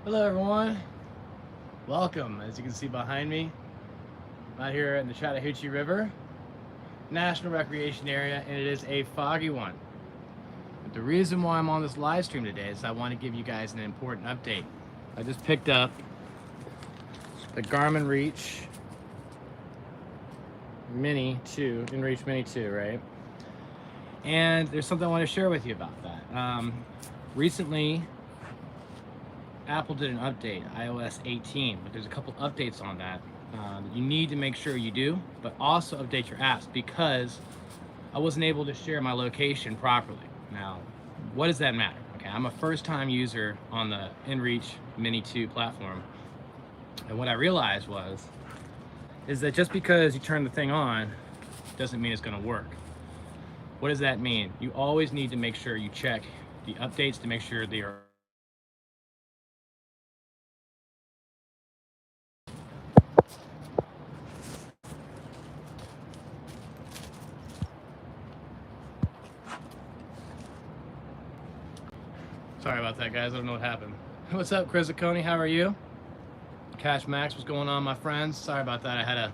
Hello everyone, welcome. As you can see behind me, I'm out here in the Chattahoochee River National Recreation Area, and it is a foggy one. But the reason why I'm on this live stream today is I want to give you guys an important update. I just picked up the Garmin Reach Mini 2, Inreach Mini 2, right? And there's something I want to share with you about that. Recently, Apple did an update, iOS 18, but there's a couple updates on that you need to make sure you do, but also update your apps because I wasn't able to share my location properly. Now, what does that matter? Okay, I'm a first-time user on the Inreach Mini 2 platform, and what I realized is that just because you turn the thing on doesn't mean it's going to work. What does that mean? You always need to make sure you check the updates to make sure they are Sorry about that, guys. I don't know what happened. What's up, Chris Coney? How are you? Cash Max, what's going on, my friends? Sorry about that. I had a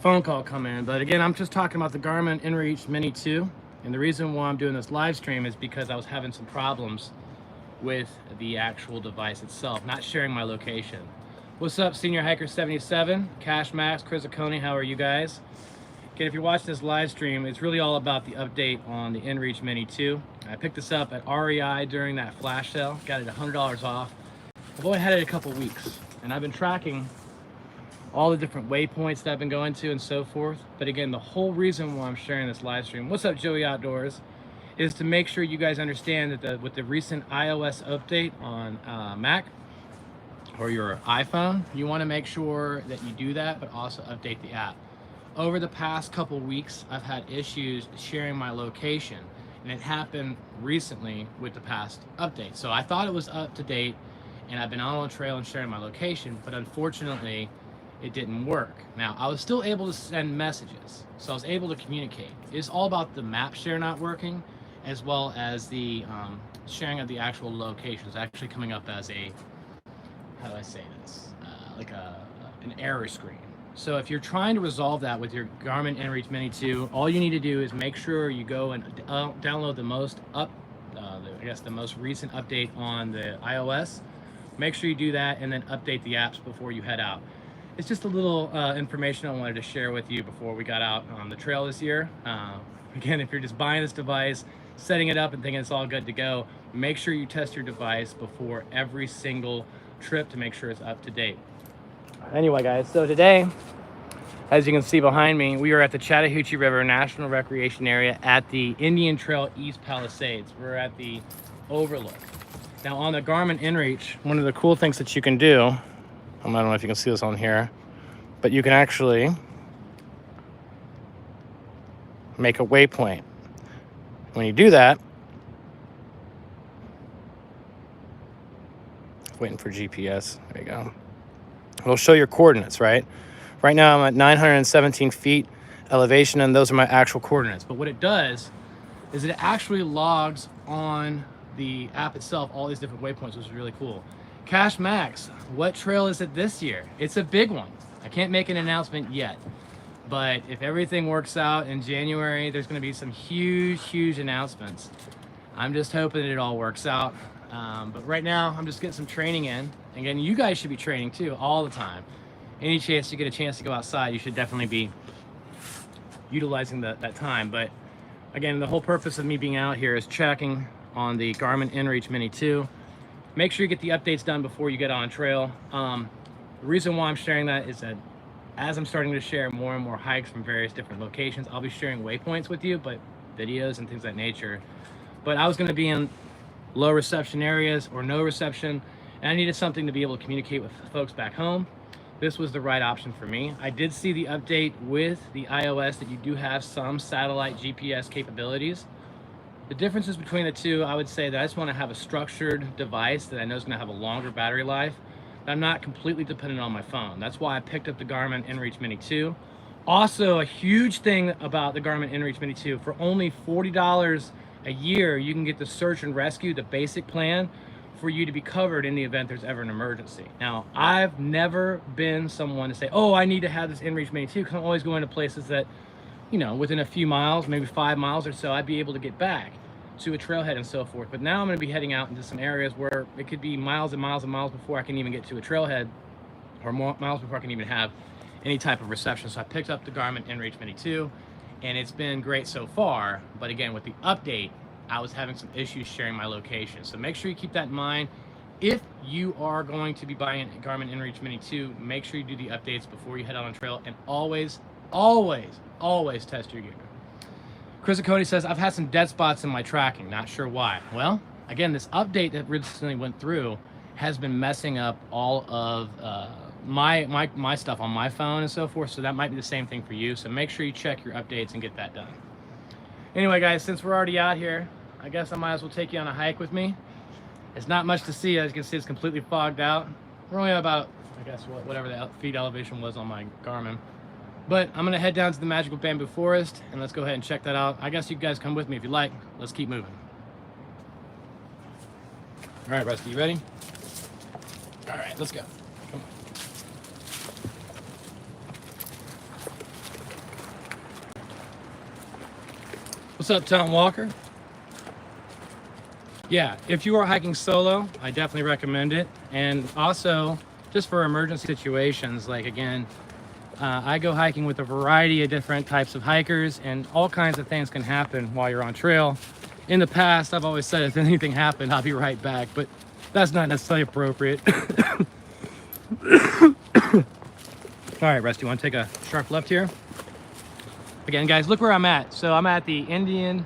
phone call come in. But again, I'm just talking about the Garmin Inreach Mini 2. And the reason why I'm doing this live stream is because I was having some problems with the actual device itself, not sharing my location. What's up, Senior Hiker 77? Cash Max, Chris Coney, how are you guys? Again, if you're watching this live stream, it's really all about the update on the Inreach Mini 2. I picked this up at REI during that flash sale, got it $100 off. I've only had it a couple weeks, and I've been tracking all the different waypoints that I've been going to and so forth. But again, the whole reason why I'm sharing this live stream, what's up, Joey Outdoors, is to make sure you guys understand that with the recent iOS update on Mac or your iPhone, you want to make sure that you do that, but also update the app. Over the past couple weeks, I've had issues sharing my location, and it happened recently with the past update. So I thought it was up to date, and I've been on a trail and sharing my location, but unfortunately, it didn't work. Now, I was still able to send messages, so I was able to communicate. It's all about the map share not working, as well as the sharing of the actual location. It's actually coming up as a, how do I say this? Like an error screen. So if you're trying to resolve that with your Garmin Inreach Mini 2, all you need to do is make sure you go and download the most recent update on the iOS. Make sure you do that and then update the apps before you head out. It's just a little information I wanted to share with you before we got out on the trail this year. Again, if you're just buying this device, setting it up and thinking it's all good to go, make sure you test your device before every single trip to make sure it's up to date. Anyway, guys, so today, as you can see behind me, we are at the Chattahoochee River National Recreation Area at the Indian Trail East Palisades. We're at the overlook. Now, on the Garmin Inreach, one of the cool things that you can do, I don't know if you can see this on here, but you can actually make a waypoint. When you do that, waiting for GPS, there you go. It'll show your coordinates, right? Right now I'm at 917 feet elevation, and those are my actual coordinates. But what it does is it actually logs on the app itself all these different waypoints, which is really cool. Cash Max, what trail is it this year? It's a big one. I can't make an announcement yet, but if everything works out in January, there's going to be some huge announcements. I'm just hoping it all works out. But right now, I'm just getting some training in. Again, you guys should be training too, all the time. Any chance you get a chance to go outside, you should definitely be utilizing that time. But again, the whole purpose of me being out here is checking on the Garmin Inreach Mini 2. Make sure you get the updates done before you get on trail. The reason why I'm sharing that is that as I'm starting to share more and more hikes from various different locations, I'll be sharing waypoints with you, but videos and things of that nature. But I was going to be in low reception areas or no reception, and I needed something to be able to communicate with folks back home. This was the right option for me. I did see the update with the iOS that you do have some satellite GPS capabilities. The differences between the two, I would say that I just want to have a structured device that I know is going to have a longer battery life. I'm not completely dependent on my phone. That's why I picked up the Garmin Inreach Mini 2. Also, a huge thing about the Garmin Inreach Mini 2, for only $40 a year, you can get the search and rescue, the basic plan, for you to be covered in the event there's ever an emergency. Now, I've never been someone to say, oh, I need to have this Inreach Mini 2, because I'm always going to places that, you know, within a few miles, maybe 5 miles or so, I'd be able to get back to a trailhead and so forth. But now I'm going to be heading out into some areas where it could be miles and miles and miles before I can even get to a trailhead, or more miles before I can even have any type of reception. So I picked up the Garmin Inreach Mini 2, and it's been great so far. But again, with the update, I was having some issues sharing my location. So make sure you keep that in mind. If you are going to be buying a Garmin Inreach Mini 2, make sure you do the updates before you head out on trail, and always, always, always test your gear. Chris Cody says, I've had some dead spots in my tracking, not sure why. Well, again, this update that recently went through has been messing up all of my stuff on my phone and so forth, so that might be the same thing for you. So make sure you check your updates and get that done. Anyway, guys, since we're already out here, I guess I might as well take you on a hike with me. It's not much to see. As you can see, it's completely fogged out. We're only about, I guess, whatever the feet elevation was on my Garmin. But I'm gonna head down to the magical bamboo forest, and let's go ahead and check that out. I guess you guys come with me if you like. Let's keep moving. All right, Rusty, you ready? All right, let's go. Come on. What's up, Tom Walker? Yeah, if you are hiking solo, I definitely recommend it. And also, just for emergency situations, like again, I go hiking with a variety of different types of hikers, and all kinds of things can happen while you're on trail. In the past, I've always said if anything happened, I'll be right back, but that's not necessarily appropriate. All right, Rusty, you want to take a sharp left here? Again, guys, look where I'm at. So I'm at the Indian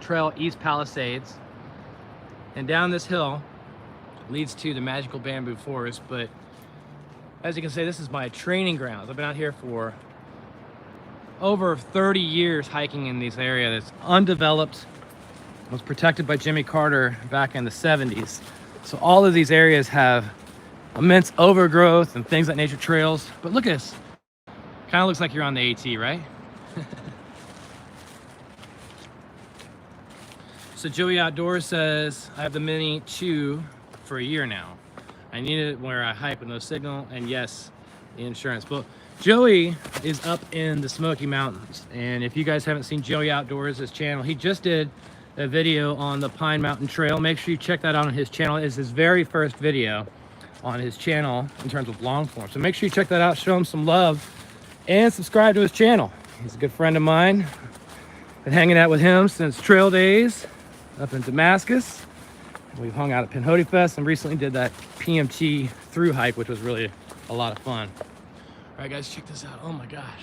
Trail East Palisades, and down this hill leads to the magical bamboo forest. But as you can see, this is my training grounds. I've been out here for over 30 years hiking in this area that's undeveloped. It was protected by Jimmy Carter back in the 70s. So all of these areas have immense overgrowth and things like nature trails. But look at this. Kind of looks like you're on the AT, right? So Joey Outdoors says, I have the Mini 2 for a year now. I need it where I hike with no signal, and yes, the insurance. But Joey is up in the Smoky Mountains, and if you guys haven't seen Joey Outdoors' his channel, he just did a video on the Pine Mountain Trail. Make sure you check that out on his channel. It's his very first video on his channel in terms of long form. So make sure you check that out, show him some love, and subscribe to his channel. He's a good friend of mine. Been hanging out with him since trail days up in Damascus. We've hung out at Pinhoti Fest and recently did that PMT through hike, which was really a lot of fun. All right, guys, check this out. Oh my gosh.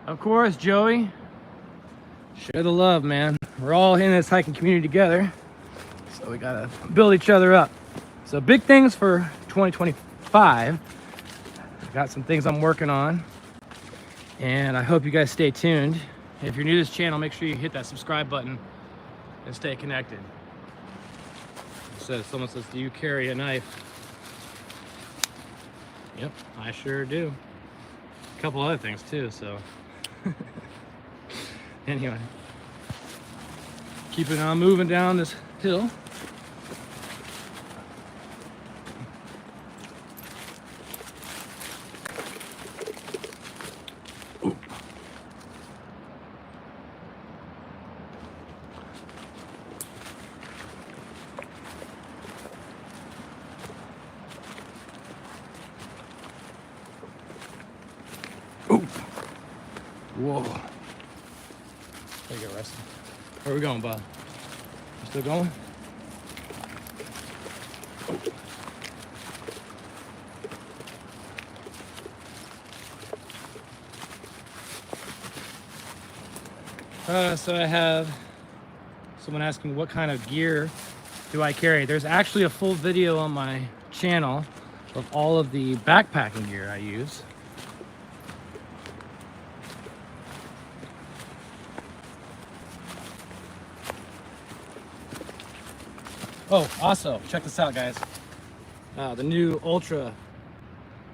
Of course, Joey, share the love, man. We're all in this hiking community together, so we gotta build each other up. So big things for 2025. I've got some things I'm working on, and I hope you guys stay tuned. If you're new to this channel, make sure you hit that subscribe button and stay connected. So someone says, do you carry a knife? Yep, I sure do. A couple other things too, so. Anyway, keeping on moving down this hill. Whoa. There you go, Rusty. Where are we going, Bob? You still going? So I have someone asking what kind of gear do I carry. There's actually a full video on my channel of all of the backpacking gear I use. Oh, also, check this out, guys. The new Ultra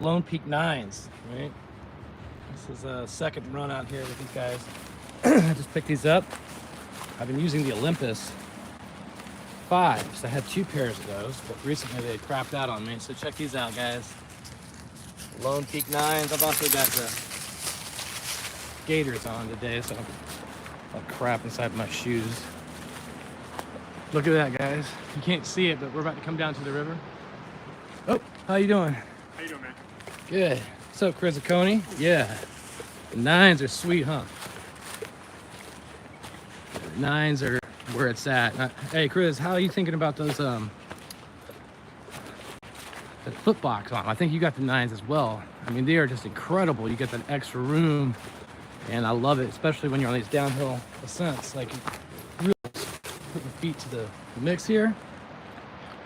Lone Peak 9s, right? This is a second run out here with these guys. I just picked these up. I've been using the Olympus 5s. I had 2 pairs of those, but recently they crapped out on me. So check these out, guys. Lone Peak 9s. I've also got the Gators on today, so I'll crap inside my shoes. Look at that, guys. You can't see it, but we're about to come down to the river. Oh, how you doing? How you doing, man? Good. What's up, Chris? Yeah. The 9s are sweet, huh? The 9s are where it's at. Hey, Chris, how are you thinking about those the foot box on? I think you got the 9s as well. I mean, they are just incredible. You get that extra room, and I love it, especially when you're on these downhill ascents. Like, really put your feet to the mix here.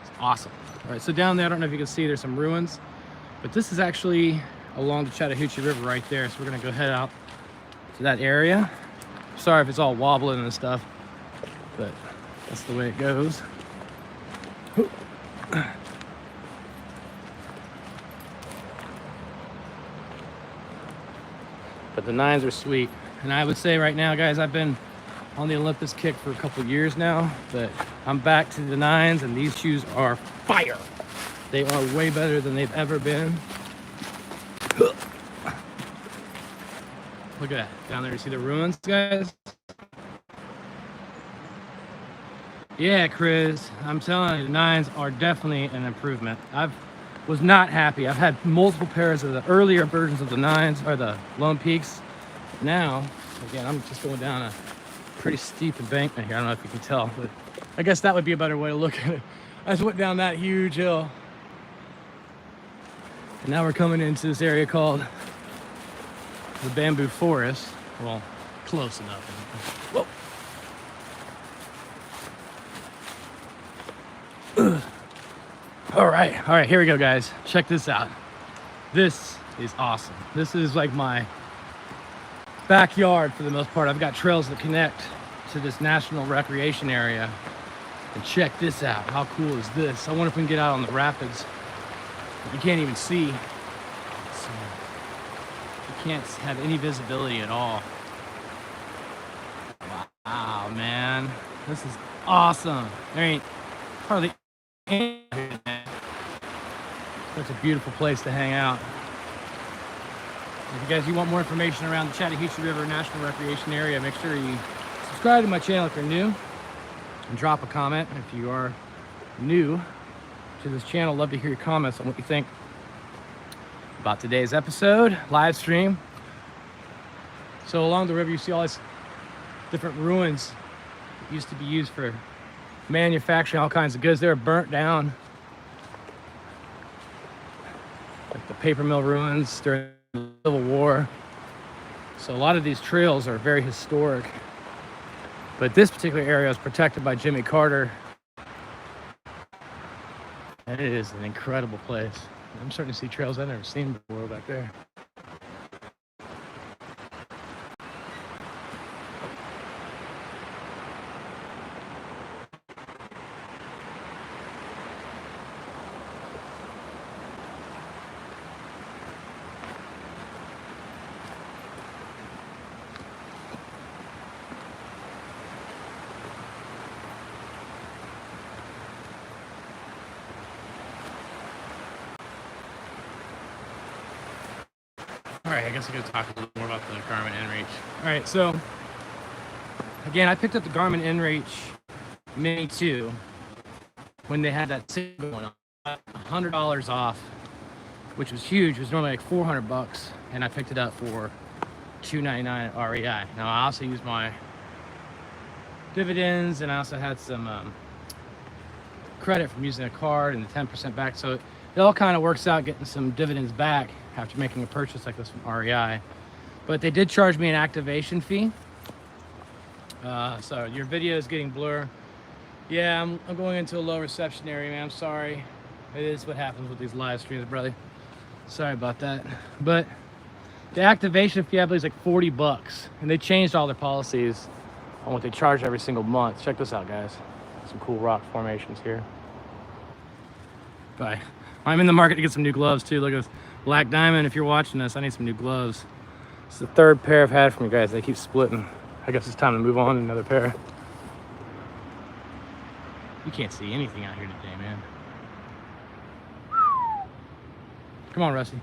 It's awesome. All right, so down there, I don't know if you can see, there's some ruins, but this is actually along the Chattahoochee River right there. So we're gonna go head out to that area. Sorry if it's all wobbling and stuff, but that's the way it goes. But the 9s are sweet. And I would say right now, guys, I've been on the Olympus kick for a couple years now, but I'm back to the 9s, and these shoes are fire. They are way better than they've ever been. Look at that, down there, you see the ruins, guys? Yeah, Chris, I'm telling you, the 9s are definitely an improvement. Was not happy. I've had multiple pairs of the earlier versions of the 9s, or the Lone Peaks. Now, again, I'm just going down a pretty steep embankment here. I don't know if you can tell, but I guess that would be a better way to look at it. I just went down that huge hill. And now we're coming into this area called the Bamboo Forest. Well, close enough. Whoa. All right, here we go, guys. Check this out. This is awesome. This is like my backyard for the most part. I've got trails that connect to this national recreation area. And check this out. How cool is this? I wonder if we can get out on the rapids. You can't even see. So you can't have any visibility at all. Wow, man. This is awesome. There ain't hardly any. Such a beautiful place to hang out. If you want more information around the Chattahoochee River National Recreation Area, make sure you subscribe to my channel if you're new, and drop a comment if you are new to this channel. Love to hear your comments on what you think about today's episode, live stream. So along the river, you see all these different ruins that used to be used for manufacturing all kinds of goods. They were burnt down, like the paper mill ruins during the Civil War. So a lot of these trails are very historic, but this particular area is protected by Jimmy Carter, and it is an incredible place. I'm starting to see trails I've never seen before back there. All right, I guess I could talk a little more about the Garmin Inreach. All right, so again, I picked up the Garmin Inreach Mini 2 when they had that sale going on, $100 off, which was huge. It was normally like 400 bucks, and I picked it up for $299 at REI. Now I also used my dividends, and I also had some credit from using a card and the 10% back. So it all kind of works out getting some dividends back after making a purchase like this from REI. But they did charge me an activation fee. So your video is getting blur. Yeah, I'm going into a low reception area, man. I'm sorry. It is what happens with these live streams, brother. Sorry about that. But the activation fee, I believe, is like 40 bucks. And they changed all their policies on what they charge every single month. Check this out, guys. Some cool rock formations here. Bye. I'm in the market to get some new gloves too. Look at this. Black Diamond, if you're watching this, I need some new gloves. It's the third pair I've had from you guys. They keep splitting. I guess it's time to move on to another pair. You can't see anything out here today, man. Come on, Rusty.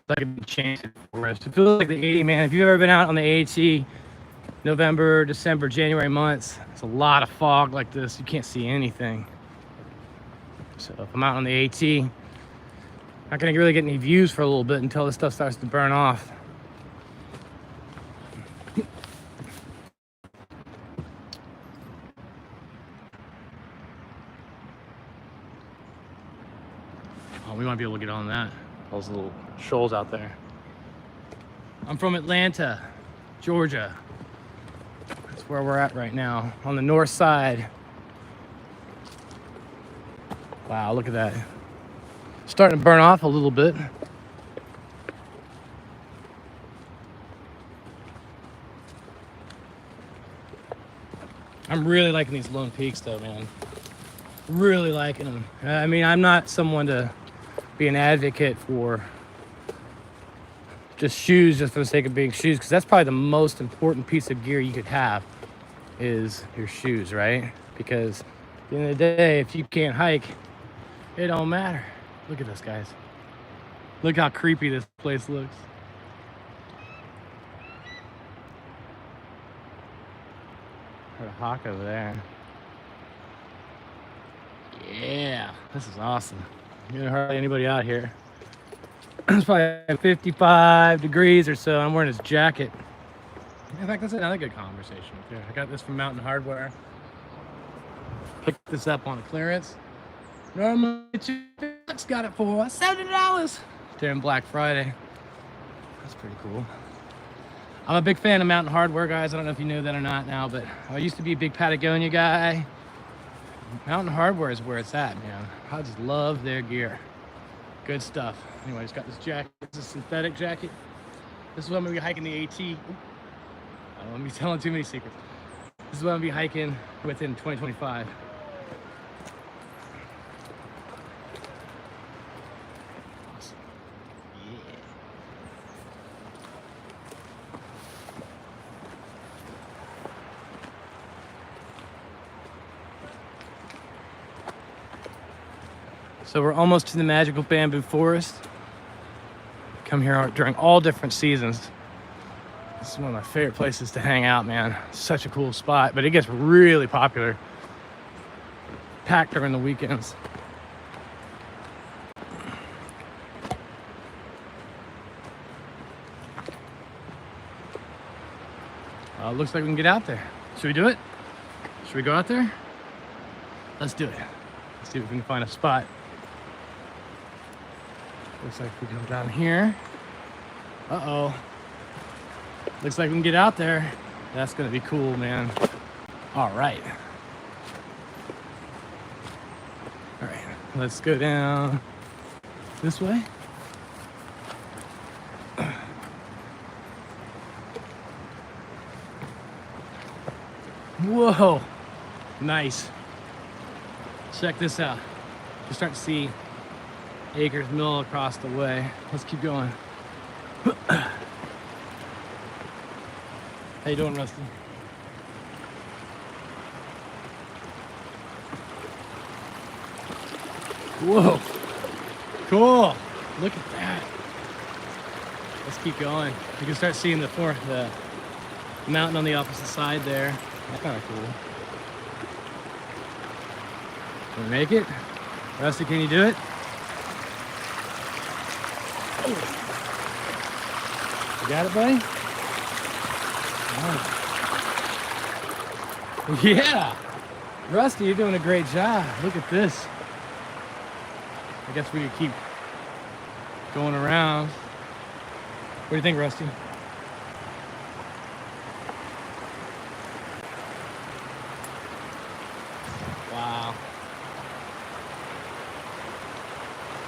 Like a big chance for us. It feels like the 80, man. If you've ever been out on the AT, November, December, January months, it's a lot of fog like this. You can't see anything. So if I'm out on the AT, not gonna really get any views for a little bit until this stuff starts to burn off. Oh, we might be able to get on that. Those little shoals out there. I'm from Atlanta, Georgia. That's where we're at right now, on the north side. Wow, look at that. Starting to burn off a little bit. I'm really liking these Lone Peaks though, man. Really liking them. I mean, I'm not someone to be an advocate for just shoes just for the sake of being shoes, because that's probably the most important piece of gear you could have is your shoes, right? Because at the end of the day, if you can't hike, it don't matter. Look at this, guys. Look how creepy this place looks. There's a hawk over there. Yeah, this is awesome. There's hardly anybody out here. It's probably 55 degrees or so. I'm wearing this jacket. In fact, that's another good conversation right there. I got this from Mountain Hardware. Picked this up on clearance. Normally, $2 got it for $70 during Black Friday. That's pretty cool. I'm a big fan of Mountain Hardware, guys. I don't know if you knew that or not now, but I used to be a big Patagonia guy. Mountain Hardware is where it's at, man. I just love their gear. Good stuff. Anyway, I just got this jacket. It's a synthetic jacket. This is what I'm gonna be hiking the AT. I don't want to be telling too many secrets. This is what I'm gonna be hiking within 2025. Awesome. Yeah. So we're almost to the magical bamboo forest. Come here during all different seasons. This is one of my favorite places to hang out, man. Such a cool spot, but it gets really popular. Packed during the weekends. Looks like we can get out there. Should we do it? Should we go out there? Let's do it. Let's see if we can find a spot. Looks like we go down here. Uh-oh. Looks like we can get out there. That's gonna be cool, man. All right. All right, let's go down this way. Whoa, nice. Check this out. You're starting to see Acres Mill across the way. Let's keep going. How you doing, Rusty? Whoa, cool. Look at that. Let's keep going. You can start seeing the mountain on the opposite side there. That's kind of cool. Can we make it? Rusty, can you do it? You got it, buddy? Oh. Yeah! Rusty, you're doing a great job. Look at this. I guess we could keep going around. What do you think, Rusty? Wow.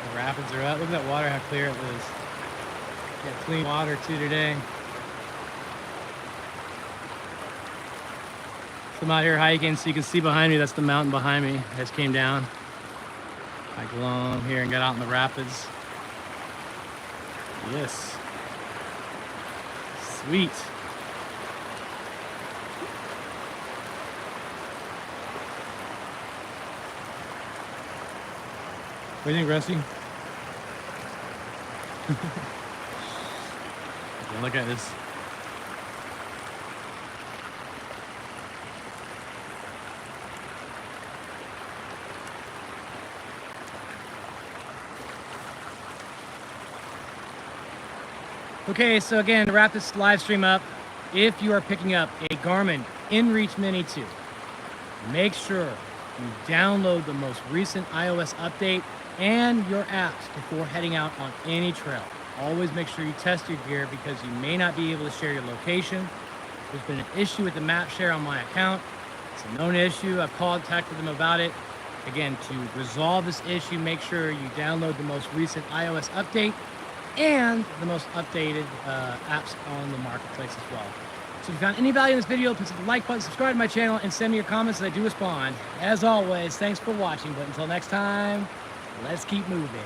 The rapids are up. Look at that water, how clear it is. Got clean water too today. So I'm out here hiking, so you can see behind me, that's the mountain behind me. I just came down. Hiked along here and got out in the rapids. Yes. Sweet. What do you think, Rusty? Look at this. Okay, so again, to wrap this live stream up, if you are picking up a Garmin Inreach Mini 2, make sure you download the most recent iOS update and your apps before heading out on any trail. Always make sure you test your gear because you may not be able to share your location. There's been an issue with the map share on my account. It's a known issue. I've contacted them about it. Again, to resolve this issue, make sure you download the most recent iOS update and the most updated apps on the marketplace as well. So if you found any value in this video, please hit the like button, subscribe to my channel, and send me your comments as I do respond. As always, thanks for watching, but until next time, let's keep moving.